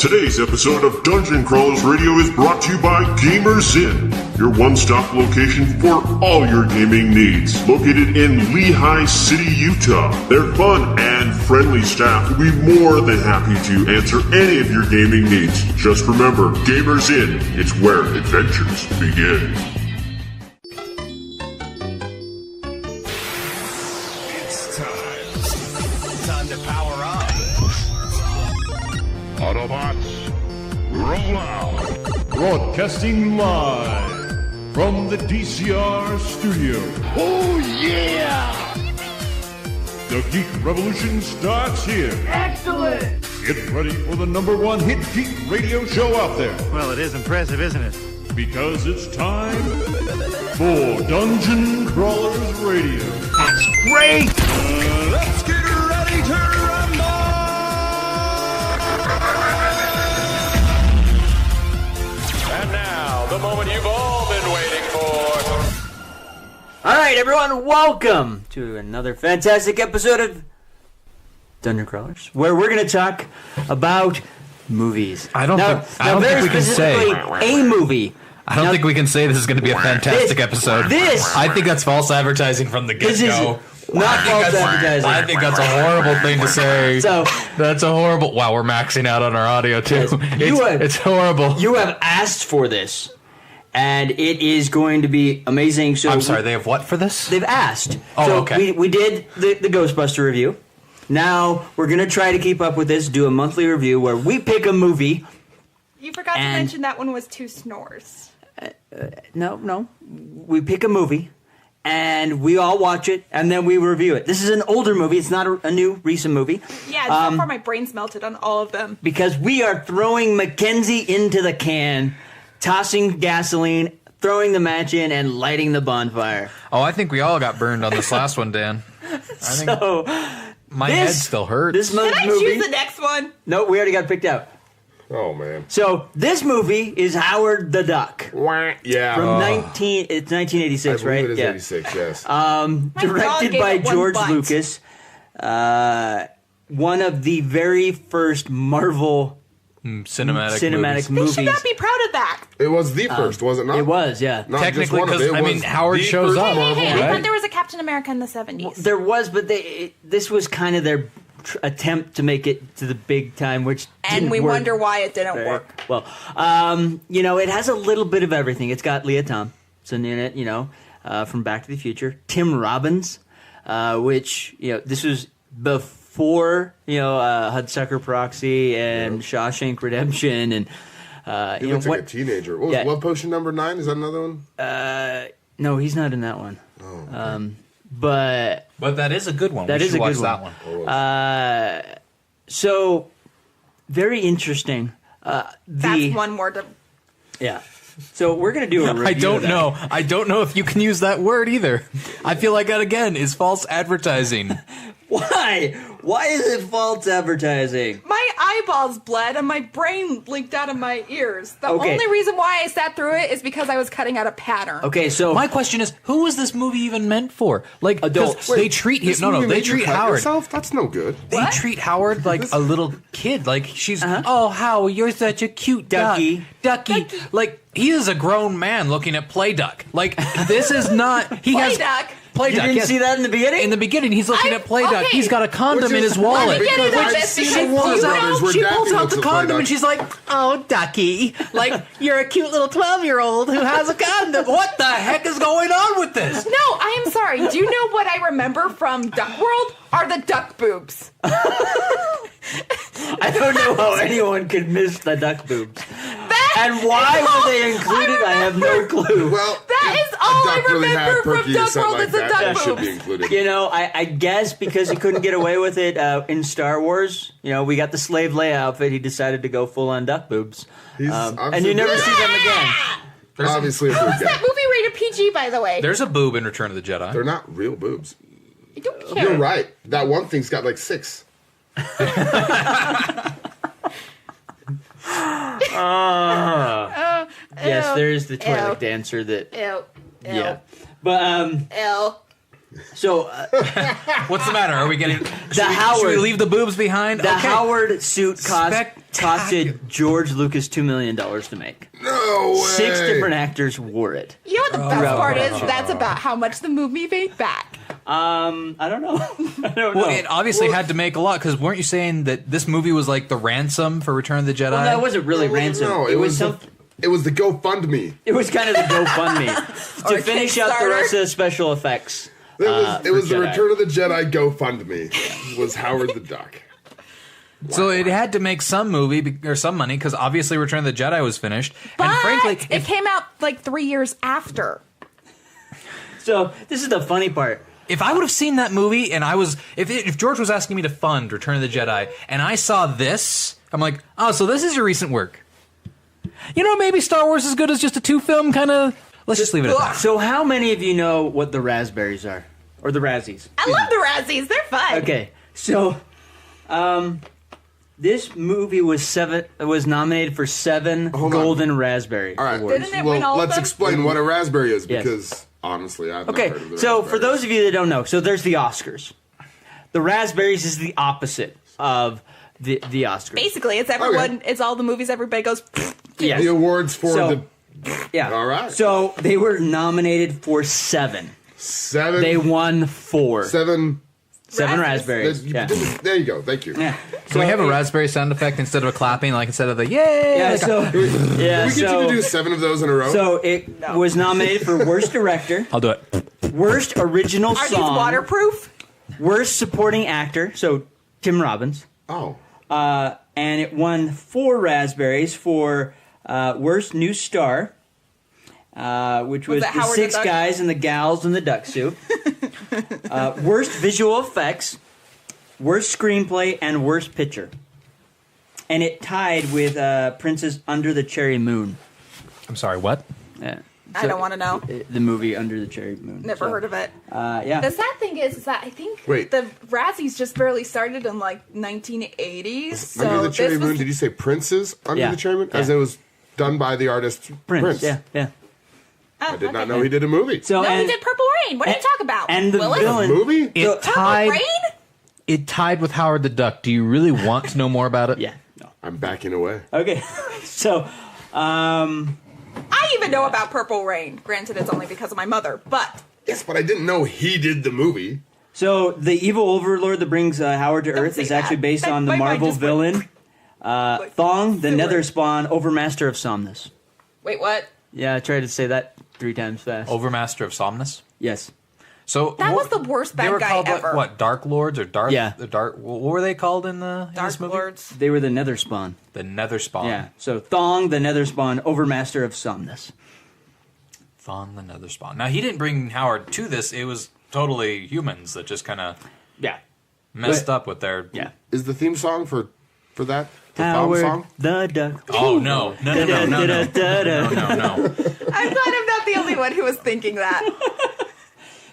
Today's episode of Dungeon Crawlers Radio is brought to you by Gamers Inn, your one-stop location for all your gaming needs. Located in Lehigh City, Utah, their fun and friendly staff will be more than happy to answer any of your gaming needs. Just remember, Gamers Inn, it's where adventures begin. Autobots, roll out! Broadcasting live from the DCR studio. Oh yeah! The Geek Revolution starts here. Excellent! Get ready for the #1 hit geek radio show out there. Well, it is impressive, isn't it? Because it's time for Dungeon Crawlers Radio. That's great! Let's get ready to rumble! And now, the moment you've all been waiting for. All right, everyone, welcome to another fantastic episode of Dungeon Crawlers, where we're going to talk about movies. I don't think we can say a movie. I don't think we can say this is going to be a fantastic episode. I think that's false advertising from the get-go. Not false advertising. I think that's a horrible thing to say. So that's a horrible. Wow, we're maxing out on our audio too. Yes, it's horrible. You have asked for this, and it is going to be amazing. So I'm sorry. They have what for this? They've asked. Oh, so okay. We did the Ghostbuster review. Now we're going to try to keep up with this. Do a monthly review where we pick a movie. You forgot to mention that one was 2 snores. No. We pick a movie, and we all watch it, and then we review it. This is an older movie. It's not a new, recent movie. Yeah, so far my brain's melted on all of them. Because we are throwing Mackenzie into the can, tossing gasoline, throwing the match in, and lighting the bonfire. Oh, I think we all got burned on this last one, Dan. I think So, my head still hurts. This Can I movie, choose the next one? No, we already got picked out. Oh, man. So, this movie is Howard the Duck. Yeah. From it's 1986, I right? believe it is 86, yes. Directed by gave it one George butt. Lucas. One of the very first Marvel cinematic They movies. should not be proud of that. It was the first, was it not? It was, yeah. Not Technically, just one of because it. I mean, Howard the shows first up. Marvel, I right? thought there was a Captain America in the 70s. There was, but this was kind of their attempt to make it to the big time, which and didn't we work wonder why it didn't very work. well. It has a little bit of everything. It's got Leah Thompson in it, from Back to the Future. Tim Robbins, which, this was before, Hudsucker Proxy and Shawshank Redemption and He looks like a teenager. What was Love Potion number 9? Is that another one? No, he's not in that one. Oh, okay. But that is a good one. That we is should a watch good that one. so very interesting. That's one more to... Yeah. So we're gonna do a review. I don't of that. know. I don't know if you can use that word either. I feel like that again is false advertising. Why? Why is it false advertising? My eyeballs bled and my brain leaked out of my ears. The Okay. only reason why I sat through it is because I was cutting out a pattern. Okay, so My question is, who was this movie even meant for? Like, 'cause Adults. They treat him. This No, movie they made you treat cut Howard. yourself? That's no good. They treat Howard like a little kid. Like she's, oh, Howard, you're such a cute Ducky. Ducky. Like he is a grown man looking at Play Duck. Like this is not. He Play has Duck? Play you Duck. didn't yes. see that in the beginning? In the beginning, he's looking at Play Duck. okay. He's got a condom in his wallet. Let me get into Because this I've seen because the Warner you Brothers know where She Daffy pulls out looks the at Play condom Duck. and she's like, "Oh, Ducky, like you're a cute little 12-year-old who has a condom. What the heck is going on with this?" No, I am sorry. Do you know what I remember from Duck World? Are the duck boobs. I don't know how anyone could miss the duck boobs. And why were they included? I have no clue. Well, That if is all a I duck really had remember from Perky or Duck something World like is the that, duck that should boobs. be included. I guess because he couldn't get away with it in Star Wars, we got the Slave Leia outfit, he decided to go full on duck boobs. He's And you never see them again. Obviously a How boob is that guy. movie rated PG, by the way? There's a boob in Return of the Jedi. They're not real boobs. I don't care. You're right. That one thing's got like 6. Yes, there is the toilet Ew. dancer that. Ew. Yeah. But, Ew. So What's the matter? Are we getting? Should we leave the boobs behind? the Okay. Howard suit Spectacular. costed George Lucas $2 million to make. No way. 6 different actors wore it. You know what the best part is? That's about how much the movie made back. I don't know. I don't Well, know. it obviously had to make a lot because weren't you saying that this movie was like the ransom for Return of the Jedi? Well, that wasn't really It wasn't- ransom. No, it was some. it was the GoFundMe. It was kind of the GoFundMe Or to finish out the Kickstarter. rest of the special effects. It was the Jedi. Return of the Jedi GoFundMe. Was Howard the Duck. So it had to make some movie or some money because obviously Return of the Jedi was finished. But and frankly, it came out like 3 years after. So this is the funny part. if I would have seen that movie and I was, if George was asking me to fund Return of the Jedi and I saw this, I'm like, oh, so this is your recent work. You know, maybe Star Wars is good as just a 2-film kind of. Let's just leave it at that. So how many of you know what the raspberries are? Or the Razzies? I love the Razzies. They're fun. Okay, so this movie was nominated for 7 Hold on. Golden Raspberry All right. Awards. Didn't it win all Well, of let's them? explain what a raspberry is Yes. because honestly, I've not Okay, heard of the so for raspberries. those of you that don't know, so there's the Oscars. The raspberries is the opposite of the Oscars. Basically, it's everyone. Okay. It's all the movies everybody goes. Yes. the awards for So- the Yeah. All right. So they were nominated for 7. 7. They won 4. 7. 7 Razzies. raspberries. Yeah. There you go. Thank you. Yeah. Can we have a raspberry sound effect instead of a clapping, like instead of the yay? Yeah. like So yeah. We get So you to do 7 of those in a row. so it was nominated for worst director, I'll do it. worst original Are these song, waterproof? worst supporting actor. So Tim Robbins. oh. And it won 4 raspberries for worst new star, which was that the Howard the 6 Duck? guys and the gals in the duck suit. Worst visual effects, worst screenplay, and worst picture. And it tied with Prince's Under the Cherry Moon. I'm sorry, what? Yeah. I don't want to know. The movie Under the Cherry Moon. Never heard of it. Yeah. The sad thing is that I think Wait. the Razzies just barely started in like 1980s. So Under the Cherry this was, Moon. Did you say Prince's Under Yeah. the Cherry Moon? As Yeah. it was done by the artist Prince. Yeah. Yeah. Oh, I did not okay. know he did a movie. So No, and, we did Purple Rain. What are you and- talking about? And the Willis? villain. Movie? It Purple tied. Rain? It tied with Howard the Duck. Do you really want to know more about it? Yeah. No. I'm backing away. Okay. So. I even know about Purple Rain. Granted, it's only because of my mother, but Yes, but I didn't know he did the movie. So the evil overlord that brings Howard to Earth say is actually that. based on the My mind Marvel just went villain Thong, the sewer. Nether Spawn, Overmaster of Somnus. wait, what? Yeah, I tried to say that 3 times fast. Overmaster of Somnus. Yes. So That what- was the worst they bad were guy called ever. What Dark Lords or Dark? Yeah. The Dark. What were they called in Dark this movie? Lords. They were the Nether Spawn. The Nether Spawn. Yeah. So Thong, the Nether Spawn, Overmaster of Somnus. Thon the Nether Spawn. Now he didn't bring Howard to this. It was totally humans that just kind of Yeah. messed up with their. Yeah. Is the theme song for that the theme Howard song? the Duck. Oh no! No! No! No! No! No! Da-da-da-da-da. No! No! I'm glad I'm not the only one who was thinking that.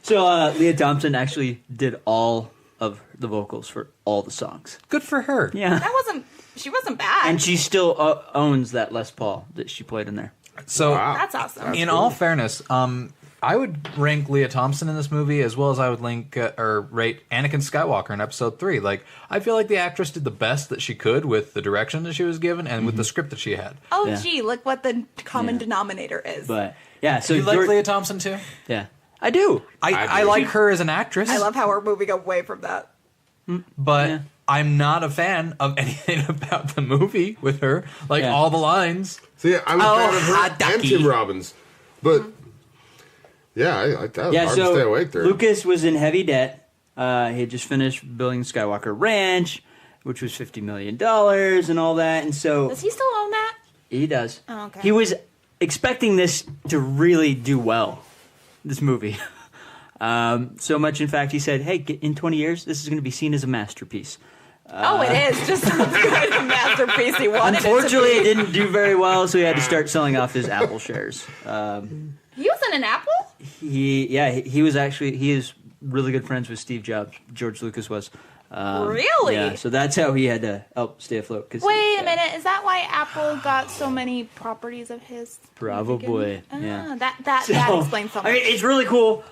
So Leah Thompson actually did all of the vocals for all the songs. Good for her. Yeah. She wasn't bad. And she still owns that Les Paul that she played in there. So Wow. That's awesome. in all fairness, I would rank Leah Thompson in this movie as well as I would rate Anakin Skywalker in Episode 3. Like, I feel like the actress did the best that she could with the direction that she was given and with the script that she had. Oh, Yeah. gee, look what the common Yeah. denominator is. But yeah, so Do you like George- Leah Thompson too? Yeah, I do. I like her as an actress. I love how we're moving away from that. but Yeah. I'm not a fan of anything about the movie with her. Like Yeah. all the lines. So yeah, I'm a fan of her hot and ducky. Tim Robbins. But yeah, that was Yeah, hard so to stay awake there. Lucas was in heavy debt. He had just finished building Skywalker Ranch, which was $50 million and all that. And so Does he still own that? he does. Oh, okay. He was expecting this to really do well, this movie. So much, in fact, he said, hey, in 20 years, this is going to be seen as a masterpiece. Oh, it is. Just the kind of masterpiece he wanted Unfortunately, it it to be. didn't do very well, so he had to start selling off his Apple shares. He was in an Apple? He was actually, he is really good friends with Steve Jobs. George Lucas was. Really? Yeah, so that's how he had to help stay afloat. 'Cause Wait a minute. Is that why Apple got so many properties of his? Probably, yeah. That So, explains something. I mean, it's really cool.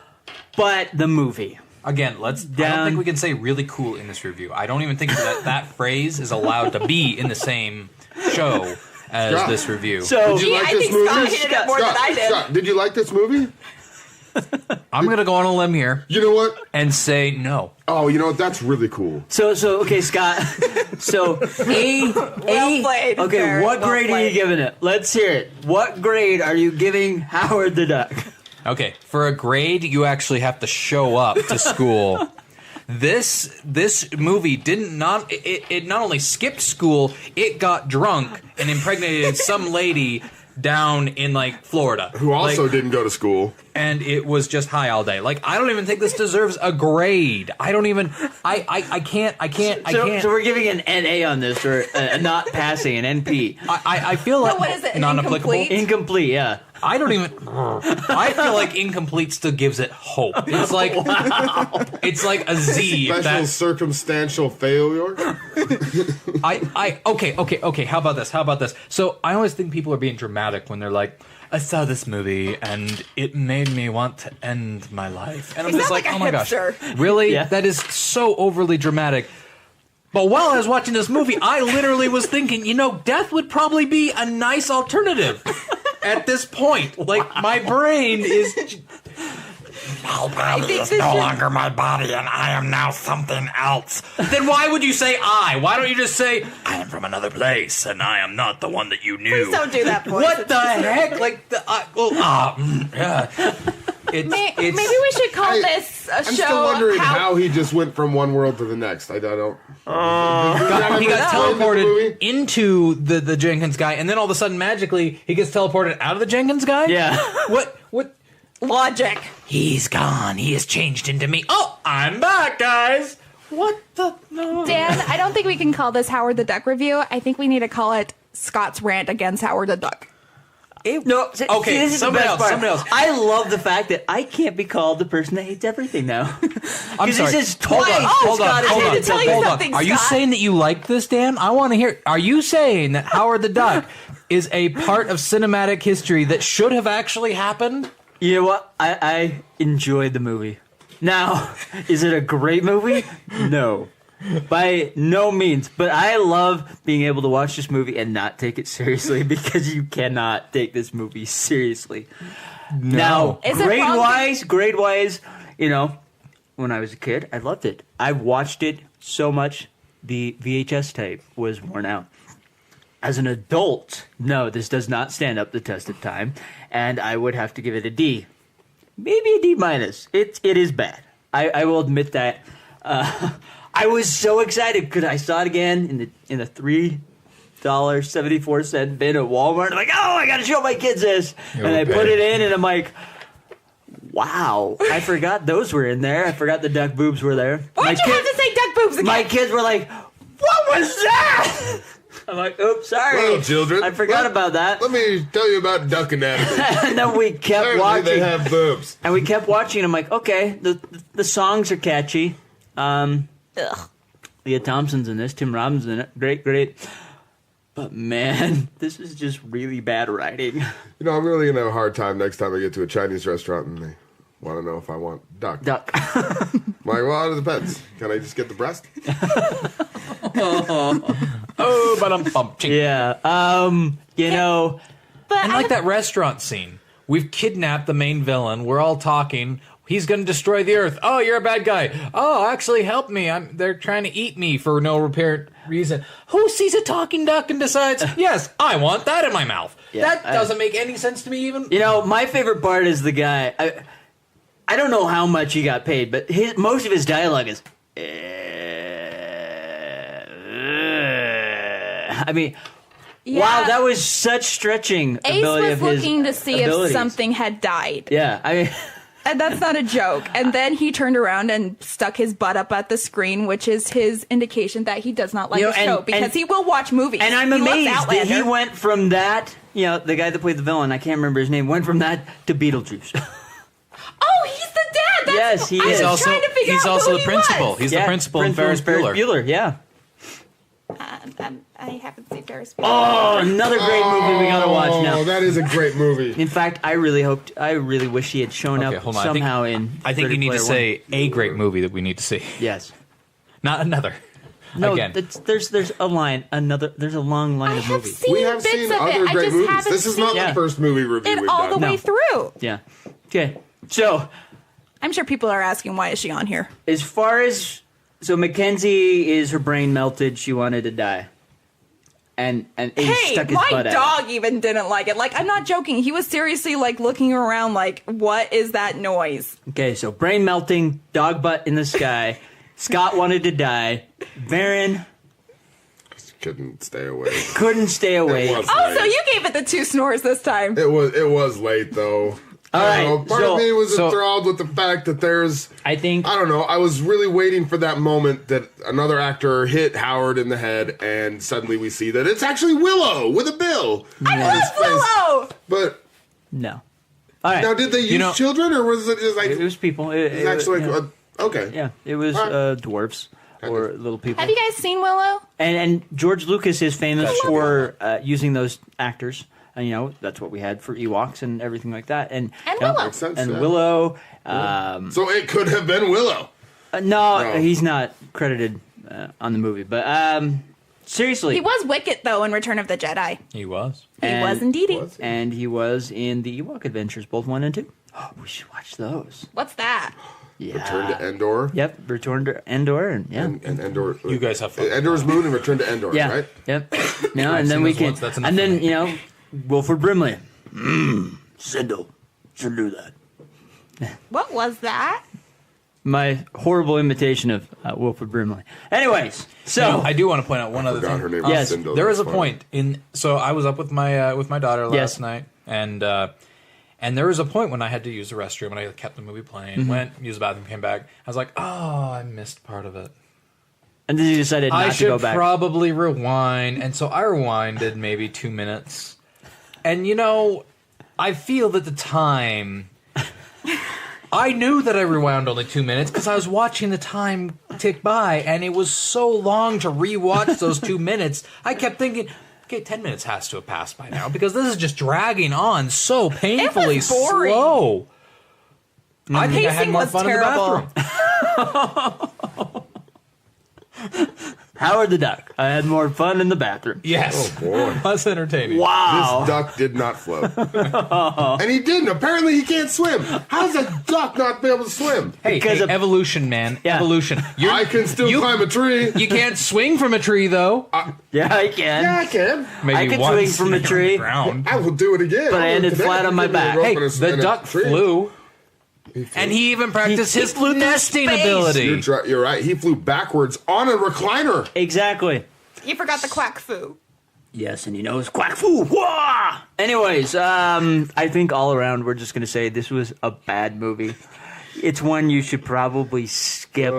But the movie. Again, I don't think we can say really cool in this review. I don't even think that phrase is allowed to be in the same show as Scott. this review. So, Did you like I this think movie? Scott hated it more than I did. Scott, did you like this movie? I'm going to go on a limb here You know what? and say no. Oh, you know what? That's really cool. So okay, Scott. So Well played, Okay, Jared. what Well grade are you played. giving it? Let's hear it. What grade are you giving Howard the Duck? Okay, for a grade, you actually have to show up to school. This movie it not only skipped school, it got drunk and impregnated some lady down in like Florida Who also didn't go to school. and it was just high all day. Like, I don't even think this deserves a grade. I don't even. I can't. So we're giving an NA on this, or a not passing, an NP. I feel like what is it, an non-applicable. incomplete? Incomplete, yeah. I don't even. I feel like incomplete still gives it hope. It's like it's like a Z. Special That circumstantial failure. okay. How about this? So I always think people are being dramatic when they're like, I saw this movie and it made me want to end my life. And I'm He's just not like, like a oh my gosh, hipster. really? Yeah. That is so overly dramatic. But while I was watching this movie, I literally was thinking, death would probably be a nice alternative at this point. Like, my brain is. I think this should- my body and I am now something else. Then why would you say I? Why don't you just say, I am from another place and I am not the one that you knew? Please don't do that voice. What the heck? Like, Maybe we should call this a I'm show. still wondering how he just went from one world to the next. I don't. he got The teleported movie? into the Jenkins guy, and then all of a sudden, magically, he gets teleported out of the Jenkins guy? Yeah. What? Logic. He's gone. He has changed into me. Oh, I'm back, guys. What the? No. Dan, I don't think we can call this Howard the Duck review. I think we need to call it Scott's rant against Howard the Duck. No, see, Okay, this is the somebody best else, part. somebody else. I love the fact that I can't be called the person that hates everything now. I'm sorry. This is Hold twice. on, hold on, Scott has hold on, hated tell you hold on. something, Are you Scott. saying that you like this, Dan? I want to hear. Are you saying that Howard the Duck is a part of cinematic history that should have actually happened? You know what? I enjoyed the movie. Now, is it a great movie? No. By no means. But I love being able to watch this movie and not take it seriously, because you cannot take this movie seriously. Now, Is it wrong grade-wise, when I was a kid, I loved it. I watched it so much, the VHS tape was worn out. As an adult, no, this does not stand up the test of time, and I would have to give it a D. Maybe a D minus. It is bad. I will admit that. I was so excited because I saw it again in the $3.74 bin at Walmart. I'm like, oh, I got to show my kids this, and I put it in, and I'm like, wow, I forgot those were in there. I forgot the duck boobs were there. Why'd you have to say duck boobs again? My kids were like, what was that? I'm like, oops, sorry. Well, children, I forgot about that. Let me tell you about duck anatomy. And then we kept Apparently watching. they have boobs. And we kept watching. I'm like, okay, the songs are catchy. Leah Thompson's in this. Tim Robbins in it. Great. But man, this is just really bad writing. I'm really gonna have a hard time next time I get to a Chinese restaurant and they want to know if I want duck. Duck. I'm like, well, it depends. Can I just get the breast? Oh, but I'm pumped. Yeah. But And like that restaurant scene, we've kidnapped the main villain. We're all talking. He's going to destroy the earth. Oh, you're a bad guy. Oh, actually, help me. They're trying to eat me for no apparent reason. Who sees a talking duck and decides, yes, I want that in my mouth? Yeah, That doesn't make any sense to me even. My favorite part is the guy. I don't know how much he got paid, but most of his dialogue is. I mean, wow, that was such stretching Ace ability was of his looking to see abilities. if something had died. Yeah, I mean, And that's not a joke. And then he turned around and stuck his butt up at the screen, which is his indication that he does not like the show, because he will watch movies. and I'm He loves amazed that Outlander. he went from that. The guy that played the villain, I can't remember his name, went from that to Beetlejuice. oh, he's the dad. That's, Yes, he is. Trying to figure He's out also who the he principal. was. He's the principal in Ferris Bueller. Yeah. I haven't seen Ferris Bueller. Oh, another great movie we gotta watch now. Oh, that is a great movie. In fact, I really wish he had shown up hold on. somehow I think you need to say a great movie that we need to see. Yes. Not another. No, Again. there's a line. There's a long line of movies. We have bits seen of it. other I great just movies. haven't This is not seen the first movie review it we've all the done. way through. Yeah. Okay. So, I'm sure people are asking, why is she on here? as far as Mackenzie is her brain melted. She wanted to die. And Ace Hey, stuck his my butt out. dog even didn't like it. Like, I'm not joking. He was seriously, like, looking around like, what is that noise? Okay, so brain melting, dog butt in the sky. Scott wanted to die. Varen Couldn't stay awake. couldn't stay awake. It was Oh, late. so you gave it the 2 snores this time. It was late though. All I right, don't know, part so- of me was so- enthralled with the fact that there's. I think I don't know. I was really waiting for that moment that another actor hit Howard in the head, and suddenly we see that it's actually Willow with a bill on his face. Willow! But no. All right. now, did they use know- children, or was it just like It was people. it's actually yeah. like okay? Yeah, it was Alright. dwarves or little people. Have you guys seen Willow? And George Lucas is famous for using those actors. And, you know, that's what we had for Ewoks and everything like that. And you know, Willow. Makes sense, And yeah. Willow. So it could have been Willow. No, No. he's not credited on the movie. But seriously. He was Wicket, though, in Return of the Jedi. He was. He And- was indeed. Was it? And he was in the Ewok Adventures, both 1 and 2. Oh, we should watch those. What's that? Yeah. Return to Endor. Yep, Return to Endor. And, yeah. And Endor. You guys have fun. Endor's moon and Return to Endor, Yeah. right? Yep. No, I've and then seen we those can. once, that's enough And for then me. you know, Wilford Brimley. Sindel should do that. What was that? My horrible imitation of Wilford Brimley. Anyways, so I do want to point out one other Forgot thing. her name. Yes. was Sindel. There was a That's funny. point in. So I was up with my daughter last Yes. night, and there was a point when I had to use the restroom, and I kept the movie playing. Mm-hmm. Went, used the bathroom, came back. I was like, oh, I missed part of it. and then you decided I not to go should back. probably rewind, and so I rewinded maybe 2 minutes. And you know, I feel that the time. I knew that I rewound only 2 minutes because I was watching the time tick by, and it was so long to rewatch those 2 minutes. I kept thinking, okay, 10 minutes has to have passed by now because this is just dragging on so painfully boring. slow. I think I had Pacing more was fun terrible. in the bathroom. Howard the Duck. I had more fun in the bathroom. Yes, Oh boy. that's entertaining. Wow. This duck did not float. And he didn't. Apparently he can't swim. How does a duck not be able to swim? Hey, Because of- evolution, man. Yeah. Evolution. I can still climb a tree. You can't swing from a tree, though. Yeah, I can. Yeah, I can. Maybe I can once swing from a on the tree. ground. I will do it again. But I I'll do it ended today. flat on my Give me a back. rope Hey, and a- the and a duck tree. flew, He flew. and he even practiced He his flew through nesting space. ability. You're right. He flew backwards on a recliner. Exactly. You forgot the quack foo. Yes, and he knows quack foo. Wah! Anyways, I think all around we're just gonna say this was a bad movie. It's one you should probably skip.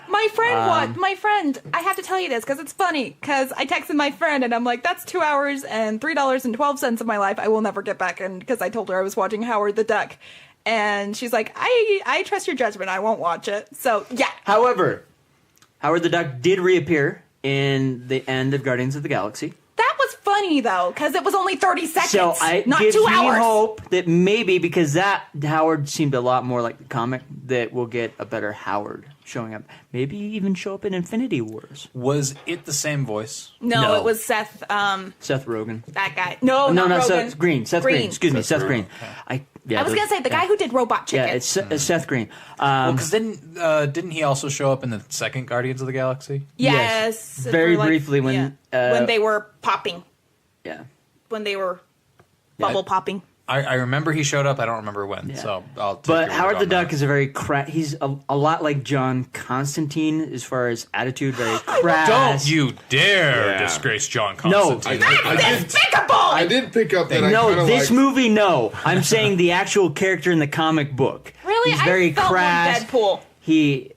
My friend, I have to tell you this because it's funny. Because I texted my friend and I'm like, that's 2 hours and $3.12 of my life I will never get back. And because I told her I was watching Howard the Duck. And she's like, I trust your judgment. I won't watch it. So, yeah. However, Howard the Duck did reappear in the end of Guardians of the Galaxy. That was funny, though, because it was only 30 seconds, So I not give 2 me hours. hope that maybe because that Howard seemed a lot more like the comic, that we'll get a better Howard showing up. Maybe even show up in Infinity Wars. Was it the same voice? No, No. it was Seth, Seth Rogen. that guy. No, No, not no, Rogen. Seth Green. Seth Green. Excuse me, Seth Green. I was going to say, the guy who did Robot Chicken. Yeah, it's Seth Green. Because didn't he also show up in the second Guardians of the Galaxy? Yes. Very for, like, briefly when, when they were popping. yeah. When they were bubble popping. I remember he showed up. I don't remember when. Yeah. So I'll. Take But your Howard word the on Duck that. is a very he's a lot like John Constantine as far as attitude, very crass. Don't you dare Yeah. disgrace John No. Constantine. I did pick up that. I No, kinda this liked- movie, no. I'm saying the actual character in the comic book. Really? He's very I felt crass. like Deadpool. He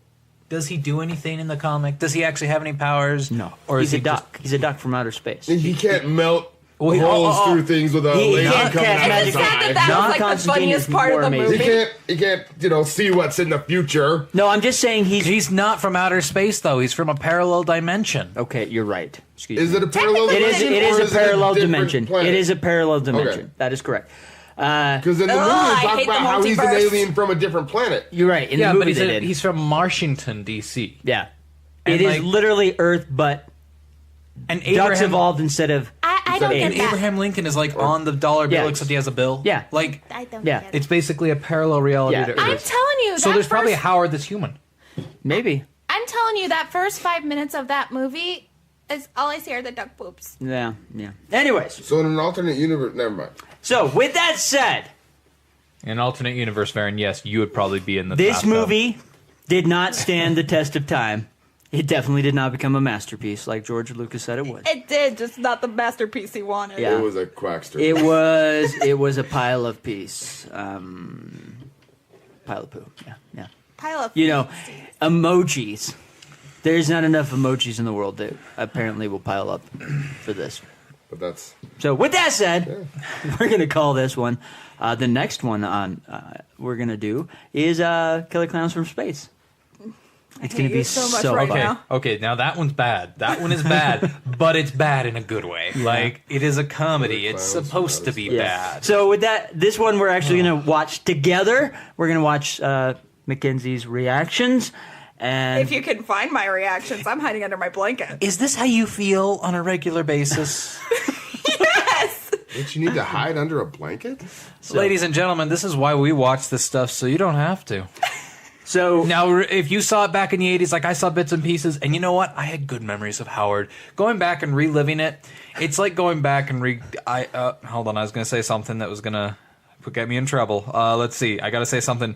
Does he do anything in the comic? Does he actually have any powers? no, Or he's is a he duck. He's a duck from outer space. He can't melt holes through things with a He laser can't coming cast out magic. his It's sad eye. that John was like the Constantine funniest is part of more the amazing. movie. He can't, see what's in the future. No, I'm just saying He's not from outer space, though. He's from a parallel dimension. Okay, you're right. Excuse Is me. it a parallel Technically, dimension? It is or a parallel different dimension. planet? It is a parallel dimension. Okay. That is correct. Because in the movie, I they talk hate the about how he's an multiverse. alien from a different planet. You're right. In Yeah, the but movie they did. he's from Washington, D.C. Yeah. And It is like- literally Earth, but And ducks evolved instead of. I don't And And get that. Abraham Lincoln is like on the dollar bill, Yeah. except he has a bill. Yeah. Like, I don't Yeah. get it. it's basically a parallel reality Yeah. to I'm Earth. telling you. So that there's probably a first- Howard that's human. Maybe. I'm telling you that first 5 minutes of that movie is all I see are the duck poops. Yeah. Anyways, So in an alternate universe, never mind. so with that said, In an alternate universe, Varen, yes, you would probably be in the this bathtub. movie did not stand the test of time. It definitely did not become a masterpiece like George Lucas said it would. It did, just not the masterpiece he wanted. Yeah. It was a quackster. It was a pile of peace. Pile of poo. Yeah. Pile of You know, emojis. There's not enough emojis in the world that apparently will pile up for this. But that's So with that said, we're gonna call this one. The next one on we're gonna do is Killer Clowns from Space. It's gonna hate be you so much so right fun. now. Okay, now that one's bad. That one is bad, but it's bad in a good way. Like, it is a comedy. It's supposed to be bad. So with that, this one we're actually gonna watch together. We're gonna watch Mackenzie's reactions, and If you can find my reactions, I'm hiding under my blanket. Is this how you feel on a regular basis? Yes! Don't you need to hide under a blanket? Ladies and gentlemen, this is why we watch this stuff, so you don't have to. so Now, if you saw it back in the 80s, like I saw bits and pieces, and you know what? I had good memories of Howard. Going back and reliving it, it's like going back and hold on, I was going to say something that was going to get me in trouble. Let's see, I got to say something.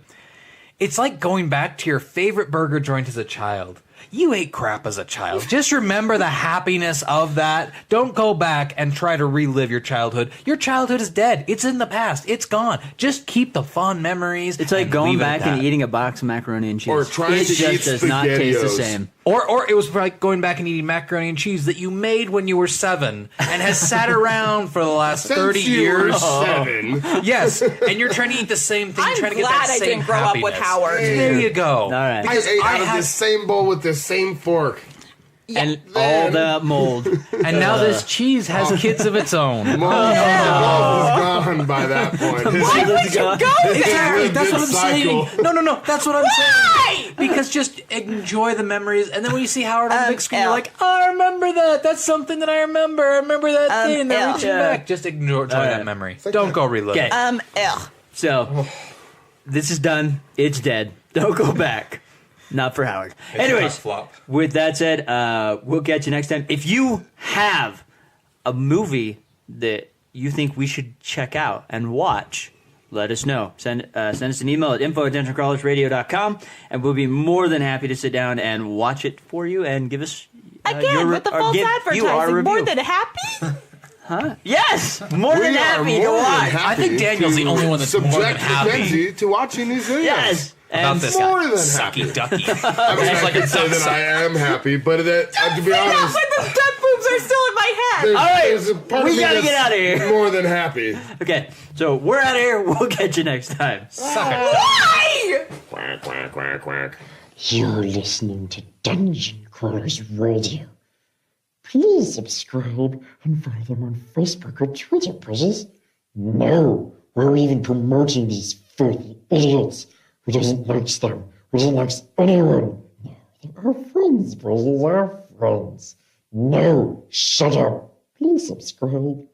It's like going back to your favorite burger joint as a child. You ate crap as a child. Just remember the happiness of that. Don't go back and try to relive your childhood. Your childhood is dead. It's in the past. It's gone. Just keep the fond memories. it's like and going leave it back at and that. eating a box of macaroni and cheese. Or trying it to just eat does not taste the SpaghettiOs. same. Or it was like going back and eating macaroni and cheese that you made when you were 7 and has sat around for the last 30 Since you were years. 7. Yes, and you're trying to eat the same thing, I'm trying to get glad that I same didn't grow up with happiness. Howard. There you go. All right. I Because ate I out of had- the same bowl with the same fork. And all the mold. And now this cheese has kids of its own. Most of the love is gone by that point. Why would you go there? Exactly. That's what I'm Cycle. saying. No. That's what I'm saying. Because just enjoy the memories, and then when you see Howard on the big screen, you're like, "Oh, I remember that. That's something that I remember. I remember that thing that reaching back." Just enjoy that memory. Don't go relive. Okay. it. So this is done. It's dead. Don't go back. Not for Howard. Anyways, flop. with that said, we'll catch you next time. If you have a movie that you think we should check out and watch, let us know. Send us an email at info@dungeoncrawlersradio.com, and we'll be more than happy to sit down and watch it for you and give us Again, with the false advertising. More than happy? Yes, more than We are happy to more than watch. happy I think Daniel's the to only one that's more than subject happy. Mackenzie to watching these videos. Yes, About and this More guy. than Sucky ducky. I mean, I can say that I am happy, but that, to be Not honest, when the duck boobs are still in my head. there's, All right, there's a part we of me gotta that's get outta here. More than happy. Okay, so we're out of here. We'll catch you next time. Why? Quack, quack, quack, quack. You're listening to Dungeon Crawlers Radio. Please subscribe and follow them on Facebook or Twitter, please. No, we're even promoting these filthy idiots who doesn't like them, who doesn't like anyone. No, they're our friends, please, our friends. No, shut up. Please subscribe.